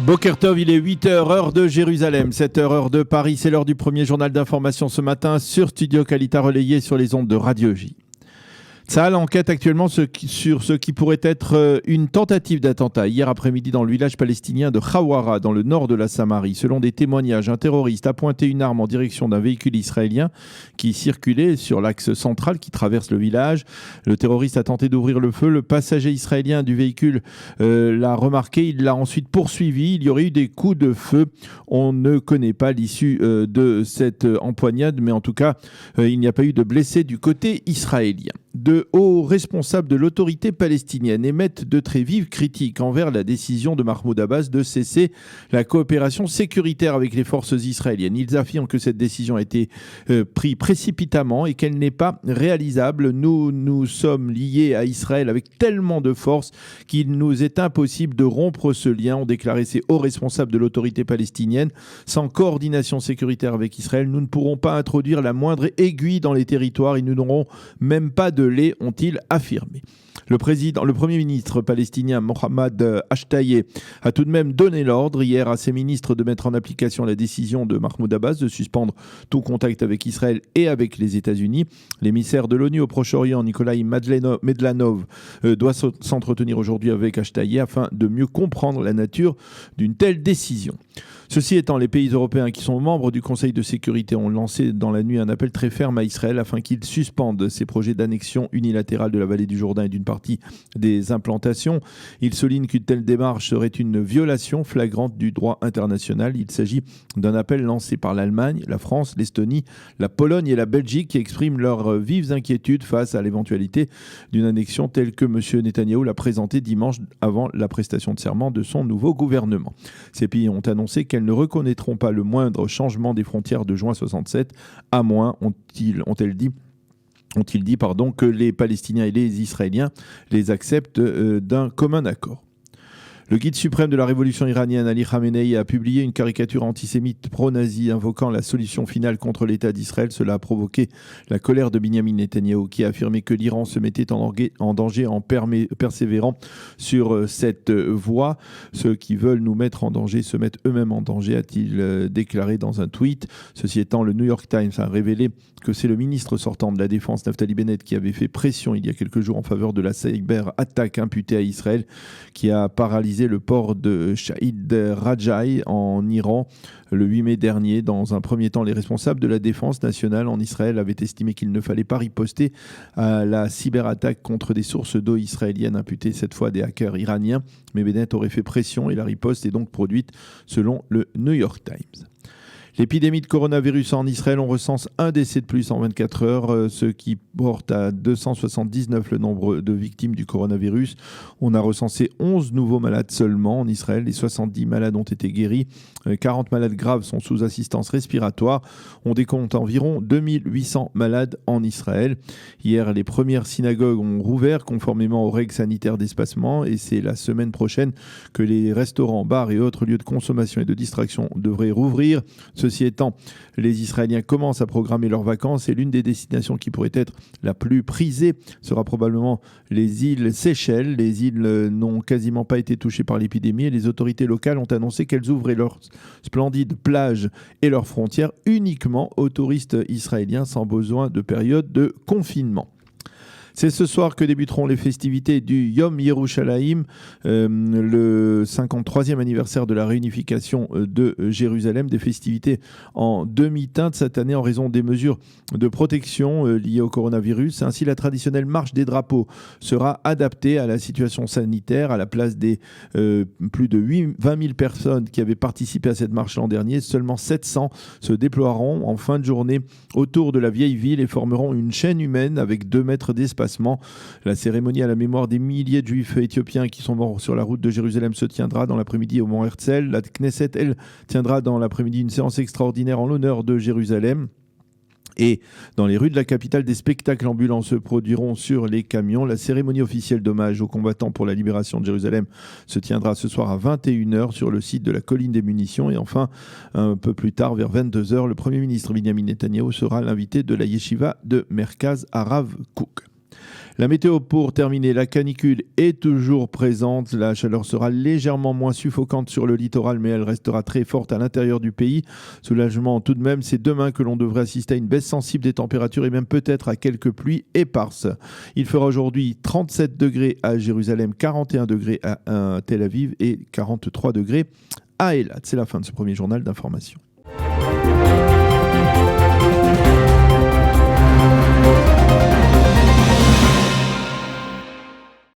Boker Tov, il est 8h, heure de Jérusalem, 7h, heure de Paris. C'est l'heure du premier journal d'information ce matin sur Studio Kalita relayé sur les ondes de Radio J. Tzahal enquête actuellement sur ce qui pourrait être une tentative d'attentat hier après-midi dans le village palestinien de Khawara, dans le nord de la Samarie. Selon des témoignages, un terroriste a pointé une arme en direction d'un véhicule israélien qui circulait sur l'axe central qui traverse le village. Le terroriste a tenté d'ouvrir le feu. Le passager israélien du véhicule l'a remarqué. Il l'a ensuite poursuivi. Il y aurait eu des coups de feu. On ne connaît pas l'issue de cette empoignade, mais en tout cas, il n'y a pas eu de blessés du côté israélien. De hauts responsables de l'autorité palestinienne émettent de très vives critiques envers la décision de Mahmoud Abbas de cesser la coopération sécuritaire avec les forces israéliennes. Ils affirment que cette décision a été prise précipitamment et qu'elle n'est pas réalisable. Nous sommes liés à Israël avec tellement de force qu'il nous est impossible de rompre ce lien, ont déclaré ces hauts responsables de l'autorité palestinienne. Sans coordination sécuritaire avec Israël, nous ne pourrons pas introduire la moindre aiguille dans les territoires et nous n'aurons même pas de lait, ont-ils affirmé. Le Premier ministre palestinien Mohamed Ashtayeh a tout de même donné l'ordre hier à ses ministres de mettre en application la décision de Mahmoud Abbas de suspendre tout contact avec Israël et avec les États-Unis. L'émissaire de l'ONU au Proche-Orient, Nikolai Medlanov, doit s'entretenir aujourd'hui avec Ashtayeh afin de mieux comprendre la nature d'une telle décision. Ceci étant, les pays européens qui sont membres du Conseil de sécurité ont lancé dans la nuit un appel très ferme à Israël afin qu'il suspende ses projets d'annexion unilatérale de la vallée du Jourdain et d'une partie des implantations. Ils soulignent qu'une telle démarche serait une violation flagrante du droit international. Il s'agit d'un appel lancé par l'Allemagne, la France, l'Estonie, la Pologne et la Belgique qui expriment leurs vives inquiétudes face à l'éventualité d'une annexion telle que M. Netanyahou l'a présentée dimanche avant la prestation de serment de son nouveau gouvernement. Ces pays ont annoncé qu'elles ne reconnaîtront pas le moindre changement des frontières de juin 67, à moins, ont-ils dit, que les Palestiniens et les Israéliens les acceptent d'un commun accord. Le guide suprême de la révolution iranienne, Ali Khamenei, a publié une caricature antisémite pro-nazie invoquant la solution finale contre l'État d'Israël. Cela a provoqué la colère de Benyamin Netanyahou, qui a affirmé que l'Iran se mettait en danger en persévérant sur cette voie. Ceux qui veulent nous mettre en danger se mettent eux-mêmes en danger, a-t-il déclaré dans un tweet. Ceci étant, le New York Times a révélé que c'est le ministre sortant de la Défense, Naftali Bennett, qui avait fait pression il y a quelques jours en faveur de la cyber-attaque imputée à Israël, qui a paralysé le port de Shahid Rajai en Iran le 8 mai dernier. Dans un premier temps, les responsables de la défense nationale en Israël avaient estimé qu'il ne fallait pas riposter à la cyberattaque contre des sources d'eau israéliennes imputées cette fois à des hackers iraniens. Mais Bennett aurait fait pression et la riposte est donc produite selon le New York Times. L'épidémie de coronavirus en Israël, on recense un décès de plus en 24 heures, ce qui porte à 279 le nombre de victimes du coronavirus. On a recensé 11 nouveaux malades seulement en Israël. Les 70 malades ont été guéris. 40 malades graves sont sous assistance respiratoire. On décompte environ 2800 malades en Israël. Hier, les premières synagogues ont rouvert conformément aux règles sanitaires d'espacement et c'est la semaine prochaine que les restaurants, bars et autres lieux de consommation et de distraction devraient rouvrir. Ceci étant, les Israéliens commencent à programmer leurs vacances et l'une des destinations qui pourrait être la plus prisée sera probablement les îles Seychelles. Les îles n'ont quasiment pas été touchées par l'épidémie et les autorités locales ont annoncé qu'elles ouvraient leurs splendides plages et leurs frontières uniquement aux touristes israéliens sans besoin de période de confinement. C'est ce soir que débuteront les festivités du Yom Yerushalayim, le 53e anniversaire de la réunification de Jérusalem, des festivités en demi-teinte cette année en raison des mesures de protection liées au coronavirus. Ainsi, la traditionnelle marche des drapeaux sera adaptée à la situation sanitaire. À la place des plus de 20 000 personnes qui avaient participé à cette marche l'an dernier, seulement 700 se déploieront en fin de journée autour de la vieille ville et formeront une chaîne humaine avec 2 mètres d'espace. La cérémonie à la mémoire des milliers de juifs éthiopiens qui sont morts sur la route de Jérusalem se tiendra dans l'après-midi au Mont Herzl. La Knesset, elle, tiendra dans l'après-midi une séance extraordinaire en l'honneur de Jérusalem. Et dans les rues de la capitale, des spectacles ambulants se produiront sur les camions. La cérémonie officielle d'hommage aux combattants pour la libération de Jérusalem se tiendra ce soir à 21h sur le site de la colline des munitions. Et enfin, un peu plus tard, vers 22h, le Premier ministre Benyamin Netanyahou sera l'invité de la yeshiva de Merkaz Harav Kook. La météo pour terminer, la canicule est toujours présente. La chaleur sera légèrement moins suffocante sur le littoral, mais elle restera très forte à l'intérieur du pays. Soulagement tout de même, c'est demain que l'on devrait assister à une baisse sensible des températures et même peut-être à quelques pluies éparses. Il fera aujourd'hui 37 degrés à Jérusalem, 41 degrés à Tel Aviv et 43 degrés à Eilat. C'est la fin de ce premier journal d'information.